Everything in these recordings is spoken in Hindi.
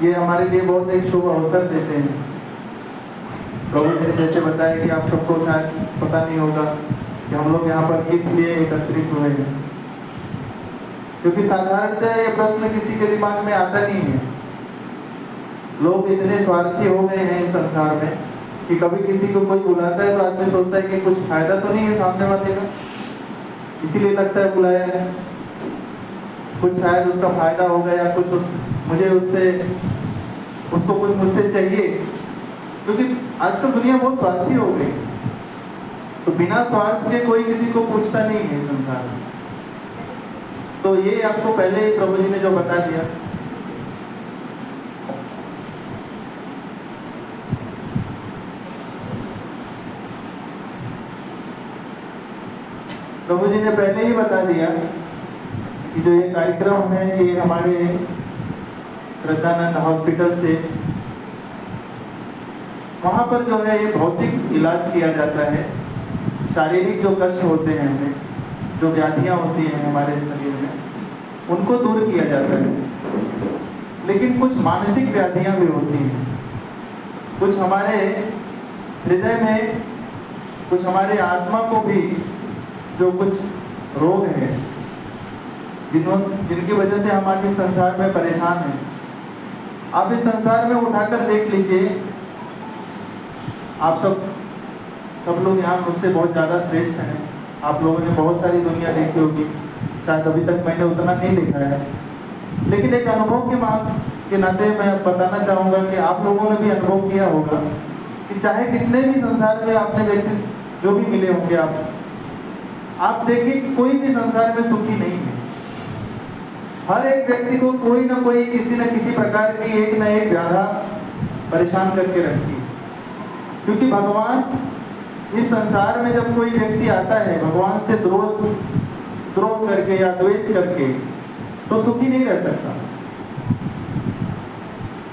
ये हमारे लिए बहुत एक शुभ अवसर देते हैं। प्रभु जी ने जैसे बताया कि आप सबको शायद पता नहीं होगा कि हम लोग यहाँ पर किस लिए एकत्रित हुए हैं, क्योंकि साधारणतः ये प्रश्न किसी के दिमाग में आता नहीं है। लोग इतने स्वार्थी हो गए हैं इस संसार में कि कभी किसी को कोई बुलाता है तो आदमी सोचता है कि कुछ फायदा तो नहीं है सामने वाले का, इसीलिए लगता है बुलाया है, कुछ शायद उसका फायदा होगा या कुछ उसको कुछ मुझसे चाहिए, क्योंकि आजकल दुनिया बहुत स्वार्थी हो गई। तो बिना स्वार्थ के कोई किसी को पूछता नहीं है संसार में। तो ये आपको पहले ही प्रभु जी ने जो बता दिया। प्रभु जी ने पहले ही बता दिया कि जो ये कार्यक्रम है ये हमारे श्रद्धानंद हॉस्पिटल से, वहाँ पर जो है ये भौतिक इलाज किया जाता है। शारीरिक जो कष्ट होते हैं हमें, जो व्याधियाँ होती हैं हमारे शरीर में, उनको दूर किया जाता है। लेकिन कुछ मानसिक व्याधियाँ भी होती हैं, कुछ हमारे हृदय में, कुछ हमारे आत्मा को भी जो कुछ रोग हैं जिनकी वजह से हम आज इस संसार में परेशान हैं। आप इस संसार में उठाकर देख लीजिए, आप सब लोग यहाँ मुझसे बहुत ज़्यादा श्रेष्ठ हैं। आप लोगों ने बहुत सारी दुनिया देखी होगी, शायद अभी तक मैंने उतना नहीं देखा है, लेकिन एक अनुभव के नाते मैं बताना चाहूँगा कि आप लोगों ने भी अनुभव किया होगा कि चाहे कितने भी संसार में आपने व्यक्ति जो भी मिले होंगे, आप देखिए कोई भी संसार में सुखी नहीं है। हर एक व्यक्ति को कोई ना कोई किसी न किसी प्रकार की एक न एक व्याधा परेशान करके रखती है, क्योंकि भगवान इस संसार में जब कोई व्यक्ति आता है भगवान से द्रोह करके या द्वेष करके, तो सुखी नहीं रह सकता।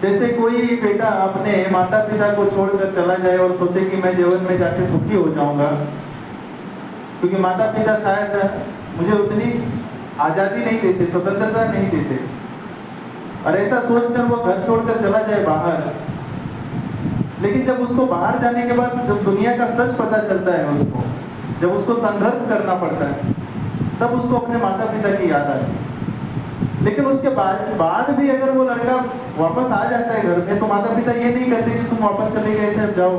जैसे कोई बेटा अपने माता पिता को छोड़कर चला जाए और सोचे कि मैं जीवन में जाके सुखी हो जाऊंगा, क्योंकि माता पिता शायद मुझे उतनी आज़ादी नहीं देते, स्वतंत्रता नहीं देते, और ऐसा सोचकर वो घर छोड़कर चला जाए बाहर। लेकिन जब उसको बाहर जाने के बाद जब दुनिया का सच पता चलता है उसको, जब उसको संघर्ष करना पड़ता है, तब उसको अपने माता पिता की याद आती है। लेकिन उसके बाद भी अगर वो लड़का वापस आ जाता है घर में, तो माता पिता ये नहीं कहते कि तुम वापस चले गए थे, अब जाओ,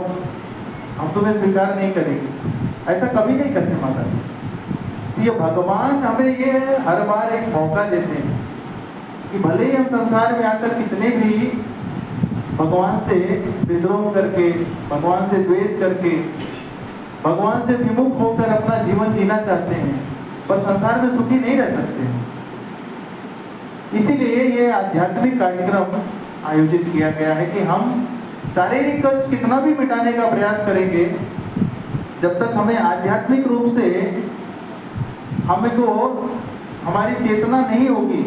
हम तुम्हें स्वीकार नहीं करेंगे। ऐसा कभी नहीं करते माता पिता। ये भगवान हमें ये हर बार एक मौका देते हैं कि भले ही हम संसार में आकर कितने भी भगवान से विद्रोह करके, भगवान से द्वेष करके, भगवान से विमुख होकर अपना जीवन जीना चाहते हैं, पर संसार में सुखी नहीं रह सकते हैं। इसीलिए ये आध्यात्मिक कार्यक्रम आयोजित किया गया है कि हम शारीरिक कष्ट कितना भी मिटाने का प्रयास करेंगे, जब तक हमें आध्यात्मिक रूप से हमारी चेतना नहीं होगी,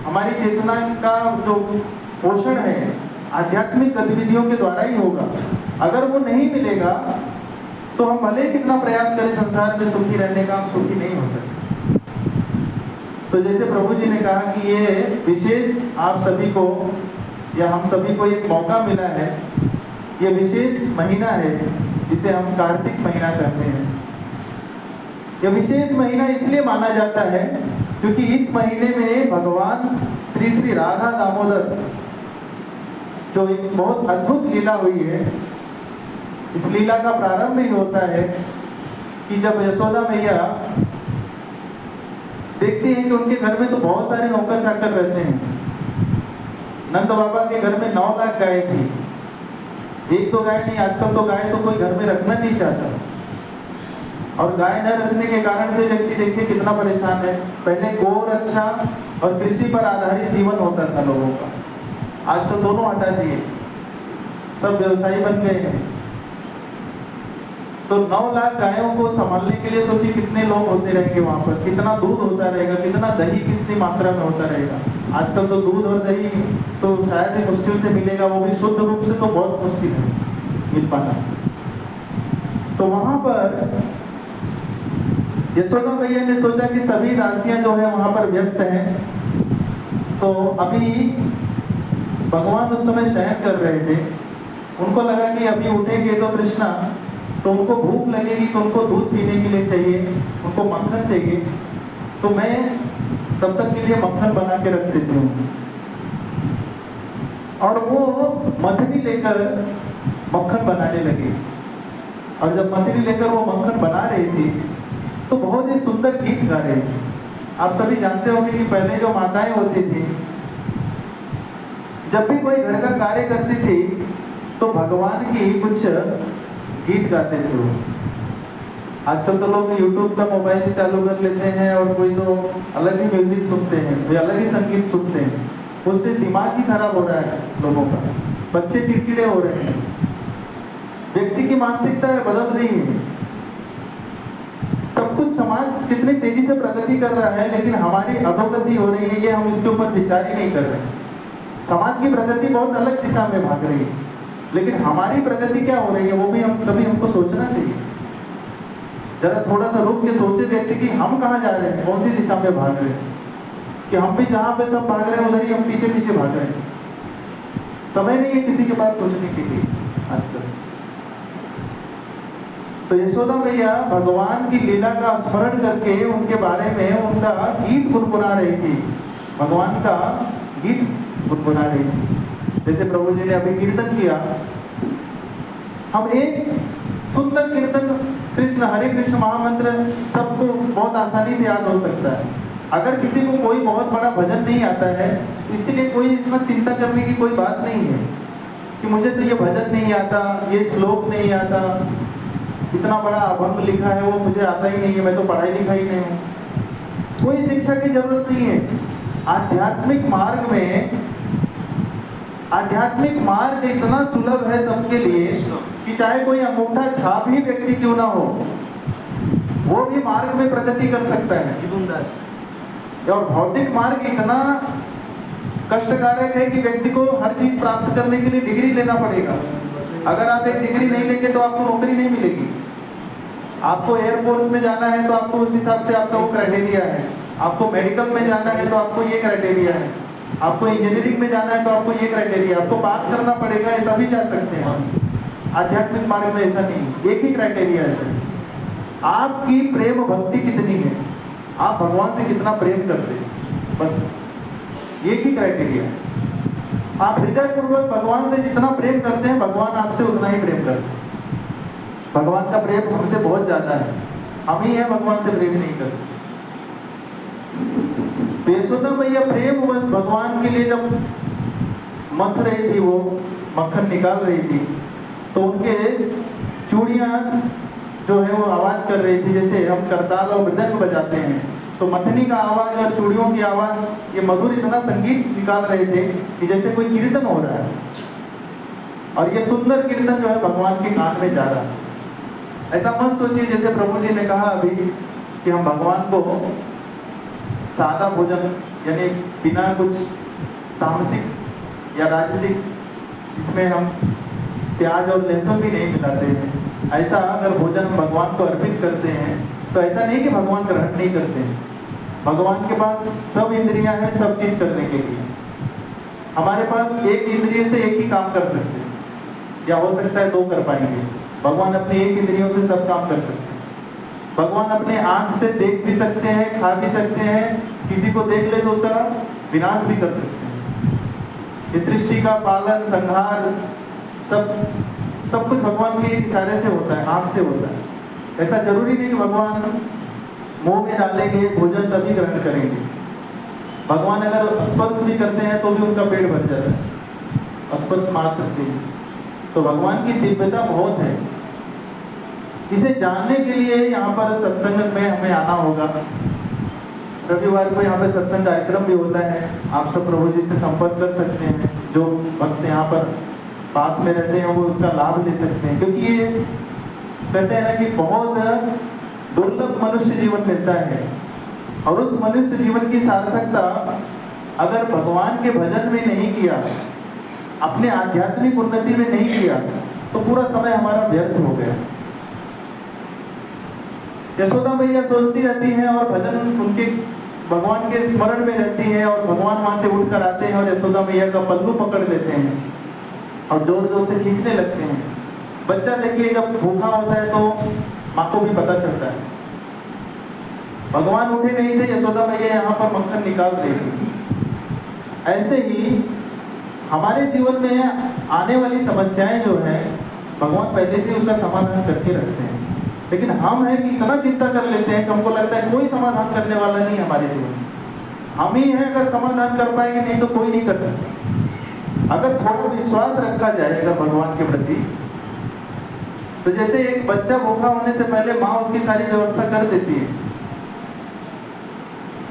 हमारी चेतना का जो पोषण है आध्यात्मिक गतिविधियों के द्वारा ही होगा। अगर वो नहीं मिलेगा तो हम भले कितना प्रयास करें संसार में सुखी रहने का, हम सुखी नहीं हो सकते। तो जैसे प्रभु जी ने कहा कि ये विशेष आप सभी को या हम सभी को एक मौका मिला है, ये विशेष महीना है जिसे हम कार्तिक महीना कहते हैं। यह विशेष महीना इसलिए माना जाता है क्योंकि इस महीने में भगवान श्री श्री राधा दामोदर, जो एक बहुत अद्भुत लीला हुई है, इस लीला का प्रारंभ ही होता है कि जब यशोदा मैया देखती हैं कि उनके घर में तो बहुत सारे नौकर चाकर रहते हैं। नंद बाबा के घर में 9 लाख गाय थी, एक तो गाय नहीं, आजकल तो गाय तो कोई घर में रखना नहीं चाहता, और गाय न रखने के कारण से व्यक्ति देखिए कितना परेशान है। पहले गौ रक्षा और कृषि पर आधारित जीवन होता था लोगों का, आजकल दोनों हटा दिए, सब व्यवसायी बन गए हैं। तो 9 लाख गायों को संभालने के लिए सोचिए कितने लोग होते रहेंगे वहां पर, कितना दूध होता रहेगा, कितना दही कितनी मात्रा में होता रहेगा। आजकल तो दूध और दही तो शायद ही मुश्किल से मिलेगा, वो भी शुद्ध रूप से तो बहुत मुश्किल है मिल पाना। तो वहां पर यशोदा मैया ने सोचा कि सभी दासियां जो है वहां पर व्यस्त हैं, तो अभी भगवान उस समय शयन कर रहे थे। उनको लगा कि अभी उठेंगे तो कृष्णा, तो उनको भूख लगेगी, तो उनको दूध पीने के लिए चाहिए, उनको मक्खन चाहिए, तो मैं तब तक के लिए मक्खन बना के रख देती हूँ। और वो मथनी लेकर मक्खन बनाने लगे। और जब मथनी लेकर वो मक्खन बना रही थी तो बहुत ही सुंदर गीत गा रही थी। आप सभी जानते होंगे कि पहले जो माताएं होती थी, जब भी कोई घर का कार्य करती थी तो भगवान की कुछ गीत गाते थे वो। आजकल तो लोग यूट्यूब का मोबाइल चालू कर लेते हैं और कोई तो अलग ही म्यूजिक सुनते हैं, कोई अलग ही संगीत सुनते हैं। उससे दिमाग ही खराब हो रहा है लोगों का, बच्चे चिड़चिड़े हो रहे हैं, व्यक्ति की मानसिकता बदल रही है। सब कुछ समाज कितनी तेजी से प्रगति कर रहा है, लेकिन हमारी अधोगति हो रही है, ये हम इसके ऊपर विचार ही नहीं कर रहे। समाज की प्रगति बहुत अलग दिशा में भाग रही है, लेकिन हमारी प्रगति क्या हो रही है वो भी हमको सोचना चाहिए। जरा थोड़ा सा रुक के सोचे व्यक्ति कि हम कहाँ जा रहे हैं, कौन सी दिशा में भाग रहे हैं, कि हम भी जहाँ पे सब भाग रहे हैं उधर ही हम पीछे पीछे भाग रहे हैं। समय नहीं है किसी के पास सोचने के लिए आजकल। तो यशोदा मैया भगवान की लीला का स्मरण करके उनके बारे में उनका गीत गुनगुना रही थी, भगवान का गीत गुनगुना रही थी। जैसे प्रभु जी ने अभी कीर्तन किया, हम एक सुंदर कीर्तन कृष्ण हरे कृष्ण महामंत्र सबको बहुत आसानी से याद हो सकता है। अगर किसी को कोई बहुत बड़ा भजन नहीं आता है, इसीलिए कोई इसमें चिंता करने की कोई बात नहीं है कि मुझे तो ये भजन नहीं आता, ये श्लोक नहीं आता, इतना बड़ा अभंग लिखा है वो मुझे आता ही नहीं है, मैं तो पढ़ाई लिखाई नहीं हूँ। कोई शिक्षा की जरूरत नहीं है। आध्यात्मिक मार्ग इतना सुलभ है सबके लिए कि चाहे कोई अंगूठा छाप ही व्यक्ति क्यों ना हो, वो भी मार्ग में प्रगति कर सकता है। और भौतिक मार्ग इतना कष्टकारक है कि व्यक्ति को हर चीज प्राप्त करने के लिए डिग्री लेना पड़ेगा। अगर आप एक डिग्री नहीं लेंगे तो आपको नौकरी नहीं मिलेगी। आपको एयरफोर्स में जाना है तो आपको उस हिसाब से आपका वो क्राइटेरिया है। आपको मेडिकल में जाना है तो आपको ये क्राइटेरिया है। आपको इंजीनियरिंग में जाना है तो आपको ये क्राइटेरिया, आपको पास करना पड़ेगा, तभी जा सकते हैं। आध्यात्मिक मार्ग में ऐसा नहीं, एक ही क्राइटेरिया है सर, आपकी प्रेम भक्ति कितनी है, आप भगवान से कितना प्रेम करते हैं, बस एक ही क्राइटेरिया है। आप हृदय पूर्वक भगवान से जितना प्रेम करते हैं, भगवान आपसे उतना ही प्रेम करते हैं। भगवान का प्रेम हमसे बहुत ज्यादा है, हम ही है भगवान से प्रेम नहीं करते। तो यशोदा मैया प्रेम बस भगवान के लिए जब मथ रही थी, वो मक्खन निकाल रही थी, तो उनके चूड़ियां जो है वो आवाज कर रही थी, जैसे हम करताल और मृदंग बजाते हैं, तो मथनी का आवाज और चूड़ियों की आवाज, ये मधुर इतना संगीत निकाल रहे थे कि जैसे कोई कीर्तन हो रहा है। और ये सुंदर कीर्तन जो है भगवान के कान में जा रहा है। ऐसा मत सोचिए जैसे प्रभु जी ने कहा अभी कि हम भगवान को सादा भोजन यानी बिना कुछ तामसिक या राजसिक, जिसमें हम प्याज और लहसुन भी नहीं मिलाते हैं, ऐसा अगर भोजन हम भगवान को अर्पित करते हैं तो ऐसा नहीं कि भगवान ग्रहण नहीं करते हैं। भगवान के पास सब इंद्रियां हैं सब चीज करने के लिए। हमारे पास एक इंद्रिय से एक ही काम कर सकते हैं, या हो सकता है दो कर पाएंगे। भगवान अपनी एक इंद्रियों से सब काम कर सकते हैं। भगवान अपने आंख से देख भी सकते हैं, खा भी सकते हैं, किसी को देख ले तो उसका विनाश भी कर सकते हैं। इस सृष्टि का पालन संहार सब कुछ भगवान के इशारे से होता है, आंख से होता है। ऐसा जरूरी नहीं कि भगवान मुंह में डालेंगे भोजन तभी ग्रहण करेंगे। भगवान अगर स्पर्श भी करते हैं तो भी उनका पेट भर जाता है स्पर्श मात्र से। तो भगवान की दिव्यता बहुत है। इसे जानने के लिए यहाँ पर सत्संग में हमें आना होगा। रविवार को यहाँ पे सत्संग कार्यक्रम भी होता है, आप सब प्रभु जी से संपर्क कर सकते हैं। जो भक्त यहाँ पर पास में रहते हैं वो उसका लाभ ले सकते हैं, क्योंकि ये कहते हैं ना कि बहुत दुर्लभ मनुष्य जीवन मिलता है, और उस मनुष्य जीवन की सार्थकता अगर भगवान के भजन में नहीं किया, अपने आध्यात्मिक उन्नति में नहीं किया, तो पूरा समय हमारा व्यर्थ हो गया। यशोदा मैया सोचती रहती हैं और भजन उनके भगवान के स्मरण में रहती है और भगवान वहां से उठकर आते हैं और यशोदा मैया का पल्लू पकड़ लेते हैं और जोर जोर से खींचने लगते हैं। बच्चा देखिए जब भूखा होता है तो माँ को भी पता चलता है। भगवान उठे नहीं थे, यशोदा मैया यहाँ पर मक्खन निकाल रही थी। ऐसे ही हमारे जीवन में आने वाली समस्याएं जो है भगवान पहले से उसका समाधान करके रखते हैं, लेकिन हम है कि इतना चिंता कर लेते हैं कि हमको लगता है कोई समाधान करने वाला नहीं हमारे जीवन में। हम ही है अगर समाधान कर पाएंगे, नहीं तो कोई नहीं कर सकता। अगर थोड़ा विश्वास रखा जाएगा भगवान के प्रति, तो जैसे एक बच्चा भूखा होने से पहले माँ उसकी सारी व्यवस्था कर देती है,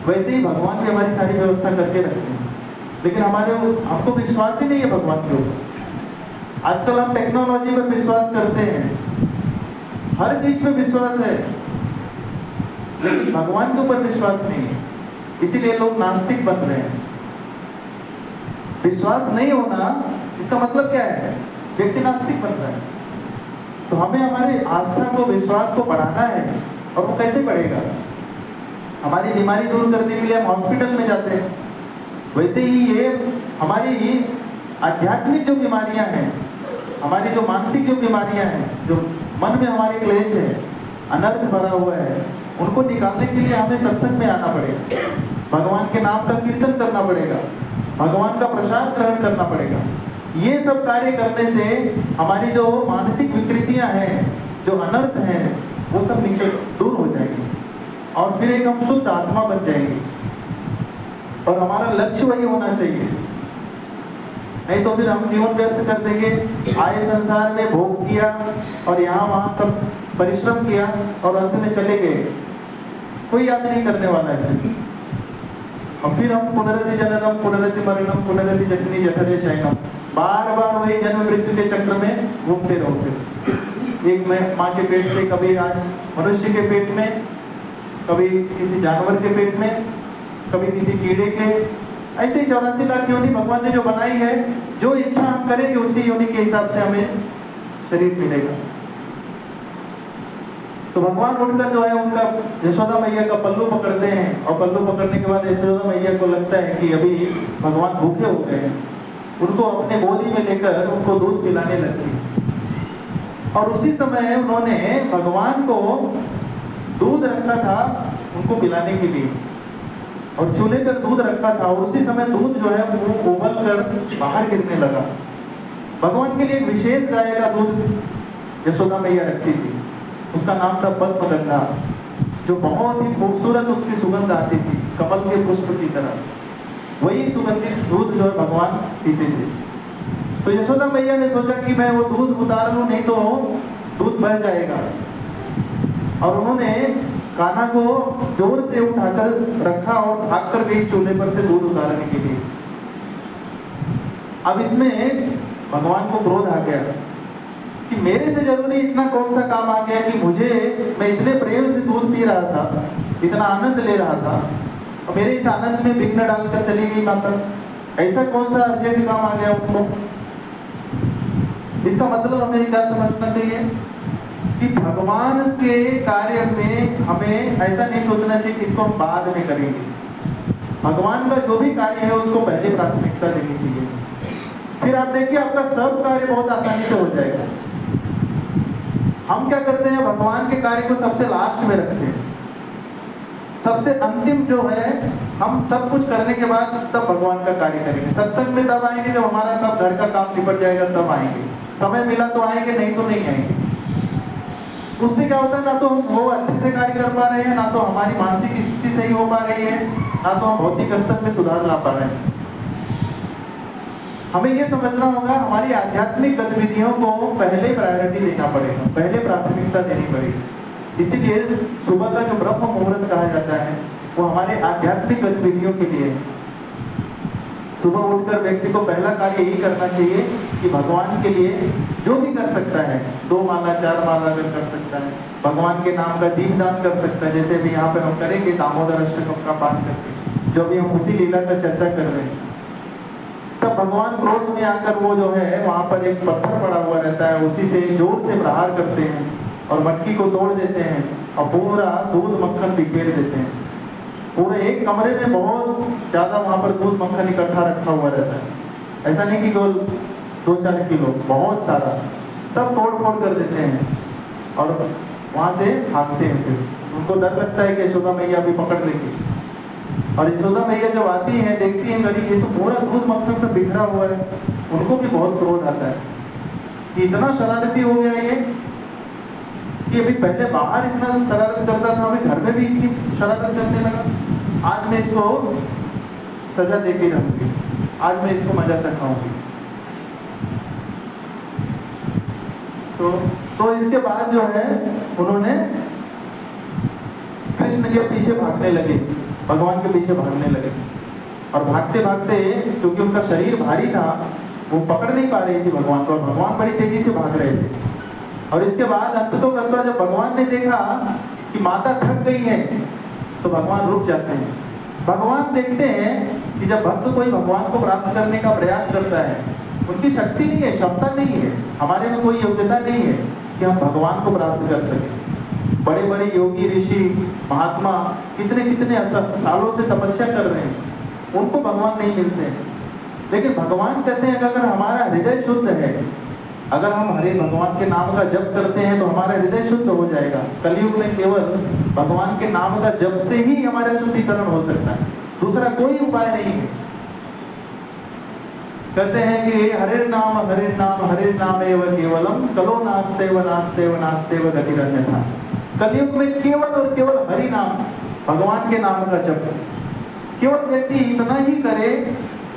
वैसे ही भगवान भी हमारी सारी व्यवस्था करके रखते हैं। लेकिन हमको विश्वास ही नहीं है भगवान के ऊपर। आजकल हम टेक्नोलॉजी पर विश्वास करते हैं, हर चीज पे विश्वास है, लेकिन भगवान के ऊपर विश्वास नहीं है। इसीलिए लोग नास्तिक बन रहे हैं। विश्वास नहीं होना इसका मतलब क्या है? व्यक्ति नास्तिक बन रहा है। तो हमें हमारी आस्था को, विश्वास को बढ़ाना है। और वो कैसे बढ़ेगा? हमारी बीमारी दूर करने के लिए हम हॉस्पिटल में जाते हैं। वैसे ही ये हमारी आध्यात्मिक जो बीमारियां हैं, हमारी जो मानसिक जो बीमारियां हैं, जो मन में हमारे क्लेश है, अनर्थ भरा हुआ है, उनको निकालने के लिए हमें सत्संग में आना पड़ेगा, भगवान के नाम का कीर्तन करना पड़ेगा, भगवान का प्रसाद ग्रहण करना पड़ेगा। ये सब कार्य करने से हमारी जो मानसिक विकृतियां हैं, जो अनर्थ हैं, वो सब दूर हो जाएंगे और फिर एक हम शुद्ध आत्मा बन जाएंगे। और हमारा लक्ष्य वही होना चाहिए, नहीं तो फिर हम जीवन व्यर्थ कर देंगे। आए संसार में भोग किया और यहाँ वहाँ सब परिश्रम किया और अंत में चले गए, कोई याद नहीं करने वाला है। और फिर हम पुनरति जननम पुनरति मरणम पुनरति जठनी जठरे शयनम, बार बार वही जन्म मृत्यु के चक्र में घूमते रहोगे। एक माँ के पेट से, कभी आज मनुष्य के पेट में, कभी किसी जानवर के पेट में, कभी किसी कीड़े के। ऐसे ही 84 लाख योनि भगवान ने जो बनाई है, जो इच्छा हम करेंगे उसी योनि के हिसाब से हमें शरीर मिलेगा। तो भगवान उठकर जो है उनका यशोदा मैया का पल्लू पकड़ते हैं और पल्लू पकड़ने के बाद यशोदा मैया को लगता है कि अभी भगवान भूखे हो गए हैं। उनको अपने गोदी में लेकर उनको दूध पिलाने लगती। और उसी समय उन्होंने भगवान को दूध रखा था उनको पिलाने के लिए, और चूल्हे पर दूध रखा था, और उसी समय दूध जो है वो उबल कर बाहर गिरने लगा। भगवान के लिए एक विशेष गाय का दूध यशोदा मैया रखती थी, उसका नाम था पद्मगंधा, जो बहुत ही खूबसूरत उसकी सुगंध आती थी, कमल के पुष्प की तरह। वही सुगंधित दूध जो है भगवान पीते थे। तो यशोदा मैया ने सोचा कि मैं वो दूध उतार लूं, नहीं तो दूध बह जाएगा। और उन्होंने कान्हा को जोर से उठाकर रखा और भागकर गई चूल्हे पर से दूध उतारने के लिए। अब इसमें भगवान को क्रोध आ गया कि मेरे से जरूरी इतना कौन सा काम आ गया कि मैं इतने प्रेम से दूध पी रहा था, इतना आनंद ले रहा था, और मेरे इस आनंद में विघ्न डालकर चली गई माता। ऐसा कौन सा अर्जेंट काम आ गया उनको? इसका मतलब हमें क्या समझना चाहिए कि भगवान के कार्य में हमें ऐसा नहीं सोचना चाहिए कि इसको हम बाद में करेंगे। भगवान का जो भी कार्य है उसको पहले प्राथमिकता देनी चाहिए। फिर आप देखिए आपका सब कार्य बहुत आसानी से हो जाएगा। हम क्या करते हैं, भगवान के कार्य को सबसे लास्ट में रखते हैं। सबसे अंतिम जो है, हम सब कुछ करने के बाद तब भगवान का कार्य करेंगे। सत्संग में तब आएंगे जब हमारा सब घर का काम निपट जाएगा, तब आएंगे। समय मिला तो आएंगे, नहीं तो नहीं आएंगे। उससे क्या होता है, ना तो हम वो अच्छे से कार्य कर पा रहे हैं, ना तो हमारी मानसिक स्थिति सही हो पा रही है, ना तो हम भौतिक स्तर में सुधार ला पा रहे हैं। हमें ये समझना होगा, हमारी आध्यात्मिक गतिविधियों को पहले प्रायोरिटी देना पड़ेगा, पहले प्राथमिकता देनी पड़ेगी। इसीलिए सुबह का जो ब्रह्म मुहूर्त कहा जाता है वो हमारे आध्यात्मिक गतिविधियों के लिए है। सुबह उठकर व्यक्ति को पहला कार्य यही करना चाहिए कि भगवान के लिए जो भी कर सकता है, 2 माला 4 माला अगर कर सकता है, भगवान के नाम का दीपदान कर सकता है, जैसे भी यहाँ पर हम करेंगे दामोदर अष्टकम का पाठ करके, जो भी हम उसी लीला का चर्चा कर रहे हैं। तब भगवान क्रोध में आकर वो जो है वहाँ पर एक पत्थर पड़ा हुआ रहता है, उसी से जोर से प्रहार करते हैं और मटकी को तोड़ देते हैं और पूरा दूध मक्खन बिखेर देते हैं। पूरे एक कमरे में बहुत ज़्यादा वहाँ पर दूध मक्खन इकट्ठा रखा हुआ रहता है। ऐसा नहीं कि केवल 2-4 किलो, बहुत सारा, सब तोड़ फोड़ कर देते हैं और वहाँ से भागते हैं। फिर उनको डर लगता है कि यशोदा मैया भी पकड़ लेगी। और यशोदा मैया जब आती हैं, देखती हैं गरीब ये तो पूरा दूध मक्खन से बिखरा हुआ है, उनको भी बहुत क्रोध आता है कि इतना शरारती हो गया ये, कि अभी पहले बाहर इतना शरारत करता था, अभी घर में भी इतनी शरारत करने लगा। आज मैं इसको सजा दे के रहूंगी, आज मैं इसको मजा चखाऊंगी। तो इसके बाद जो है उन्होंने कृष्ण के पीछे भागने लगे, भगवान के पीछे भागने लगे। और भागते भागते, क्योंकि उनका शरीर भारी था, वो पकड़ नहीं पा रही थी भगवान को, और भगवान बड़ी तेजी से भाग रहे थे। और इसके बाद अंततः जब भगवान ने देखा कि माता थक गई है, तो भगवान रुक जाते हैं। भगवान देखते हैं कि जब भक्त कोई भगवान को प्राप्त करने का प्रयास करता है, उनकी शक्ति नहीं है, क्षमता नहीं है, हमारे में कोई योग्यता नहीं है कि हम भगवान को प्राप्त कर सकें। बड़े बड़े योगी, ऋषि, महात्मा कितने कितने सालों से तपस्या कर रहे हैं, उनको भगवान नहीं मिलते हैं। लेकिन भगवान कहते हैं कि अगर हमारा हृदय शुद्ध है, अगर हम हरे भगवान के नाम का जप करते हैं, तो हमारा हृदय शुद्ध हो जाएगा। कलयुग में केवल भगवान के नाम का जप से ही हमारा शुद्धिकरण हो सकता है, दूसरा कोई उपाय नहीं है। कहते हैं कि हरे नाम एव केवलम, कलो नास्तेव नास्तेव नास्तेव गतिरन्यथा। कलयुग में केवल और केवल हरि नाम, भगवान के नाम का जप, केवल व्यक्ति इतना ही करे,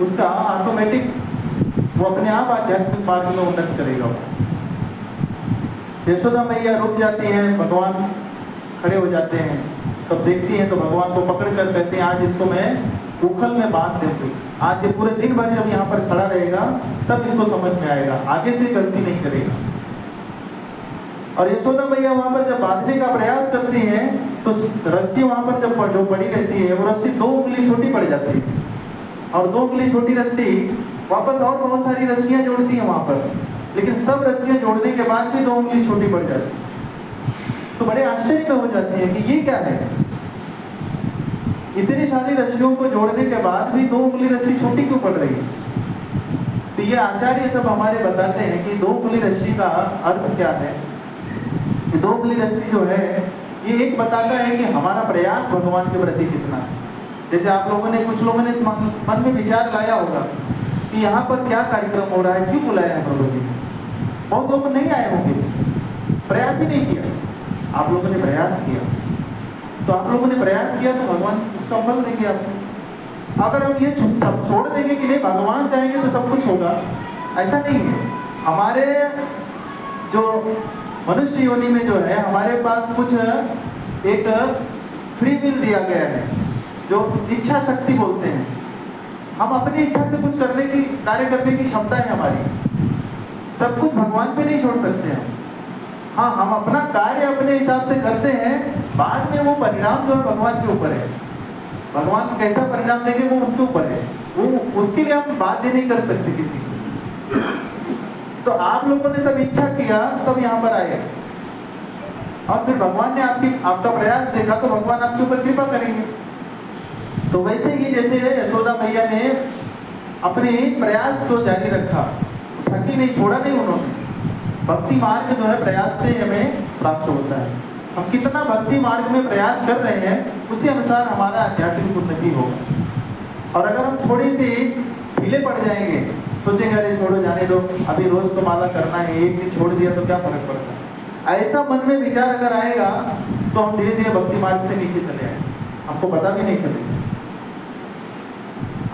उसका ऑटोमेटिक वो अपने आप आध्यात्मिक मार्ग में उन्नति करेगा। यशोदा मैया रुक जाती हैं, भगवान खड़े हो जाते हैं, तब देखती हैं तो भगवान को पकड़ कर कहते हैं आज इसको मैं उखल में बांध दूंगी, आज ये पूरे दिन भर जब यहाँ पर खड़ा रहेगा तब इसको समझ में आएगा, आगे से गलती नहीं करेगा। और यशोदा मैया वहाँ पर जब बांधने का प्रयास करती हैं, तो रस्सी वहाँ पर जब जो पड़ी रहती है, वो रस्सी 2 उंगली छोटी पड़ जाती है, और 2 उंगली छोटी रस्सी वापस और बहुत सारी रस्सियां जोड़ती हैं वहां पर, लेकिन सब रस्सियां जोड़ने के बाद भी 2 उंगली छोटी पड़ जाती है। तो बड़े आश्चर्य में हो जाती है कि ये क्या है, इतनी सारी रस्सियों को जोड़ने के बाद भी 2 उंगली रस्सी छोटी क्यों पड़ रही है। तो ये आचार्य सब हमारे बताते हैं कि 2 उंगली रस्सी का अर्थ क्या है। 2 उंगली रस्सी जो है, ये एक बताता है कि हमारा प्रयास भगवान के प्रति कितना है। जैसे आप लोगों ने, कुछ लोगों ने मन में विचार लाया होगा कि यहाँ पर क्या कार्यक्रम हो रहा है, क्यों बुलाया है प्रभु जी। बहुत लोग नहीं आए होंगे, प्रयास ही नहीं किया। आप लोगों ने प्रयास किया, तो आप लोगों ने प्रयास किया तो भगवान उसका फल देंगे आपको। अगर हम ये सब छोड़ देंगे कि नहीं भगवान चाहेंगे तो सब कुछ होगा, ऐसा नहीं है। हमारे जो मनुष्य योनि में जो है, हमारे पास कुछ एक फ्री विल दिया गया है, जो इच्छा शक्ति बोलते हैं। हम अपनी इच्छा से कुछ करने की, कार्य करने की क्षमता है हमारी। सब कुछ भगवान पे नहीं छोड़ सकते हैं। हाँ, हम अपना कार्य अपने हिसाब से करते हैं, बाद में वो परिणाम जो है भगवान के ऊपर है। भगवान कैसा परिणाम देंगे वो उनके ऊपर है, वो उसके लिए हम बाध्य नहीं कर सकते किसी को। तो आप लोगों ने सब इच्छा किया तब यहाँ पर आए, और फिर भगवान ने आपका प्रयास देखा तो भगवान आपके ऊपर कृपा करेंगे। तो वैसे ही जैसे यशोदा मैया ने अपने प्रयास को जारी रखा, थकी नहीं, छोड़ा नहीं उन्होंने। भक्ति मार्ग जो है प्रयास से हमें प्राप्त होता है। हम कितना भक्ति मार्ग में प्रयास कर रहे हैं, उसी अनुसार हमारा आध्यात्मिक उन्नति होगा। और अगर हम थोड़ी सी ढीले पड़ जाएंगे, सोचेंगे अरे छोड़ो, जाने दो, अभी रोज तो माला करना है, एक दिन छोड़ दिया तो क्या फर्क पड़ता है, ऐसा मन में विचार अगर आएगा तो हम धीरे धीरे भक्ति मार्ग से नीचे चले आएंगे, हमको पता भी नहीं चलेगा।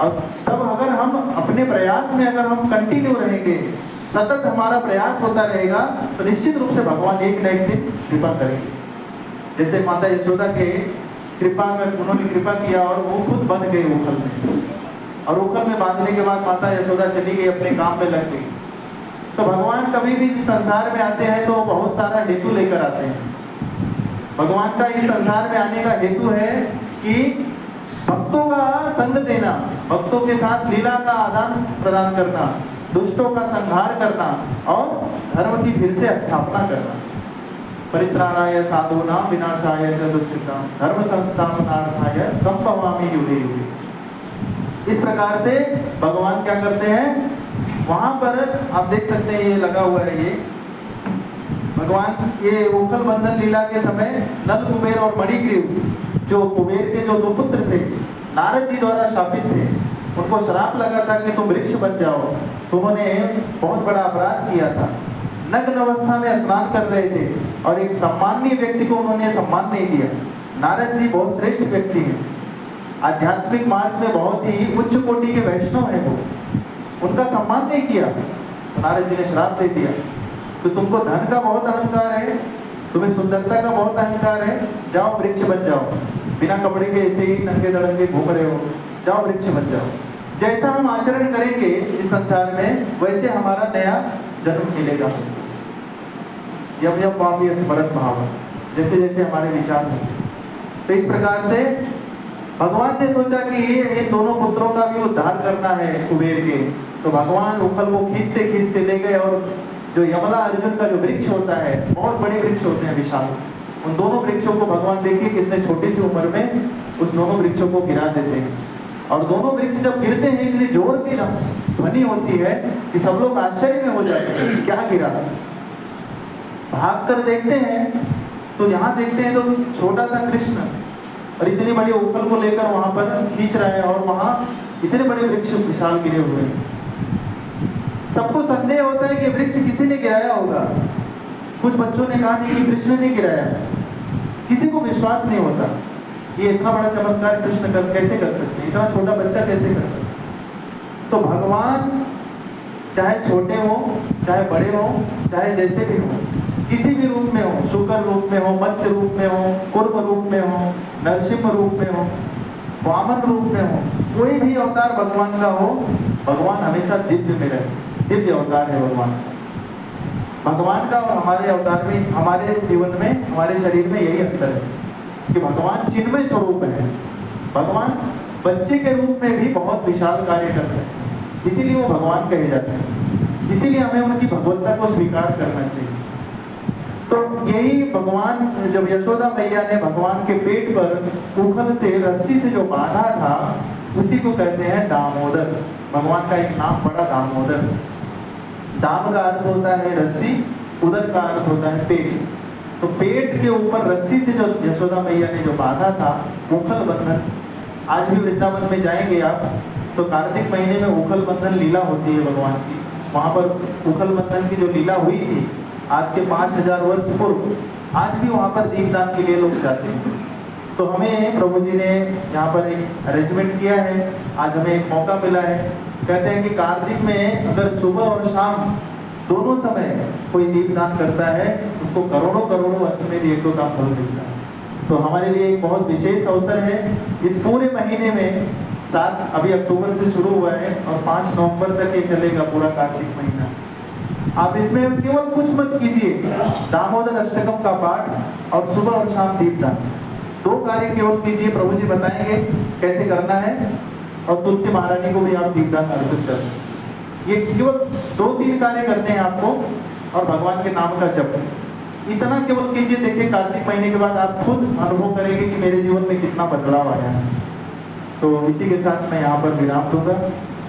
और तब अगर हम अपने प्रयास में अगर हम कंटिन्यू रहेंगे, सतत हमारा प्रयास होता रहेगा, तो निश्चित रूप से भगवान एक न एक दिन कृपा करेंगे। जैसे माता यशोदा के कृपा में उन्होंने कृपा किया और वो खुद बंध गए उखल में, और उखल में बांधने के बाद माता यशोदा चली गई, अपने काम में लग गई। तो भगवान कभी भी संसार में आते हैं तो बहुत सारा हेतु लेकर आते हैं। भगवान का इस संसार में आने का हेतु है कि भक्तों का संग देना, भक्तों के साथ लीला का आदान प्रदान करना, दुष्टों का संहार करना और धर्म की फिर से स्थापना करना। परित्राणाय साधूनां विनाशाय च दुष्कृतां धर्म संस्थापनार्थाय संभवामि युगे युगे। इस प्रकार से भगवान क्या करते हैं, वहां पर आप देख सकते हैं ये लगा हुआ है, ये भगवान ये उखल बंधन लीला के समय नल कुबेर और मणिग्रीव जो कुबेर के जो 2 पुत्र थे, नारद जी द्वारा शापित थे, उनको श्राप लगा था कि तुम वृक्ष बन जाओ। तो उन्होंने बहुत बड़ा अपराध किया था, नग्न अवस्था में स्नान कर रहे थे और एक सम्माननीय व्यक्ति को उन्होंने सम्मान नहीं दिया। नारद जी बहुत श्रेष्ठ व्यक्ति हैं, आध्यात्मिक मार्ग में बहुत ही उच्च कोटि के वैष्णव हैं, वो उनका सम्मान नहीं किया तो नारद जी ने श्राप दे दिया। तो तुमको धन का बहुत अहंकार है, तुम्हें सुंदरता का बहुत अहंकार है, जाओ वृक्ष बन जाओ, बिना कपड़े के ऐसे ही नंगे दड़ंगे घूम रहे हो, जाओ वृक्ष बन जाओ। जैसा हम आचरण करेंगे इस संसार में वैसे हमारा नया जन्म मिलेगा। यम यम पापी स्मरण भाव, जैसे जैसे हमारे विचार होंगे। तो इस प्रकार से भगवान ने सोचा कि इन दोनों पुत्रों का भी उद्धार करना है कुबेर के। तो भगवान उखल को खींचते खींचते ले गए और जो यमला अर्जुन का जो वृक्ष होता है, बहुत बड़े वृक्ष होते हैं विशाल, उन दोनों वृक्षों को भगवान देखिए कितने छोटी सी उम्र में उस दोनों वृक्षों को गिरा देते हैं। और दोनों वृक्ष जब गिरते हैं इतनी जोर की ध्वनि होती है कि सब लोग आश्चर्य में हो जाते हैं, क्या गिरा। भाग कर देखते हैं तो यहाँ देखते हैं तो छोटा सा कृष्ण और इतनी बड़ी उखल को लेकर वहां पर खींच रहा है और वहां इतने बड़े वृक्ष विशाल गिरे हुए हैं। सबको संदेह होता है कि वृक्ष किसी ने गिराया होगा। कुछ बच्चों ने कहा नहीं कि कृष्ण ने गिराया, किसी को विश्वास नहीं होता ये इतना बड़ा चमत्कार कृष्ण कैसे कर सकते हैं, इतना छोटा बच्चा कैसे कर सकते हैं। तो भगवान चाहे छोटे हो चाहे बड़े हो चाहे जैसे भी हो, किसी भी रूप में हो, शुकर रूप में हो, मत्स्य रूप में हो, कुर्म रूप में हो, नरसिंह रूप में हो, वामन रूप में हो, कोई भी अवतार भगवान का हो, भगवान हमेशा दिव्य में रहे। दिव्य अवतार है भगवान। भगवान का और हमारे अवतार में, हमारे जीवन में, हमारे शरीर में यही अंतर है कि भगवान चिन्मय स्वरूप है। भगवान बच्चे के रूप में भी बहुत विशाल कार्य कर सकते हैं, इसीलिए वो भगवान कहे जाते हैं। इसीलिए हमें उनकी भगवत्ता को स्वीकार करना चाहिए। तो यही भगवान, जब यशोदा मैया ने भगवान के पेट पर उखल से रस्सी से जो बांधा था, उसी को कहते हैं दामोदर। भगवान का एक नाम पड़ा दामोदर। दाम का अर्थ होता है रस्सी, उदर का अर्थ होता है पेट। तो पेट के ऊपर रस्सी से जो यशोदा मैया ने जो बांधा था, उखल बंधन। आज भी वृंदावन में जाएंगे आप तो कार्तिक महीने में उखल बंधन लीला होती है भगवान की। वहां पर उखल बंधन की जो लीला हुई थी आज के 5000 वर्ष पूर्व, आज भी वहां पर दीपदान के लिए लोग जाते हैं। तो हमें प्रभु जी ने यहाँ पर एक अरेंजमेंट किया है, आज हमें एक मौका मिला है। कहते हैं कि कार्तिक में अगर सुबह और शाम दोनों समय कोई दीपदान करता है उसको करोड़ों करोड़ों अश्वमेध यज्ञों का फल मिलता है। तो हमारे लिए एक बहुत विशेष अवसर है। इस पूरे महीने में 7 अभी अक्टूबर से शुरू हुआ है और 5 नवंबर तक ये चलेगा पूरा कार्तिक महीना। आप इसमें केवल कुछ मत कीजिए, दामोदर अष्टकम का पाठ और सुबह और शाम दीपदान, 2 कार्य केवल कीजिए। प्रभु जी बताएंगे कैसे करना है और तुलसी महारानी को भी आप दीपदान अर्पित कर सकते। ये केवल 2-3 कार्य करते हैं आपको और भगवान के नाम का जप, इतना केवल कीजिए। देखिए कार्तिक महीने के बाद आप खुद अनुभव करेंगे कि मेरे जीवन में कितना बदलाव आया है। तो इसी के साथ मैं यहाँ पर विराम दूंगा।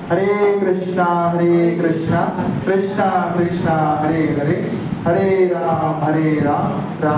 हरे कृष्णा कृष्णा कृष्णा हरे हरे, हरे राम राम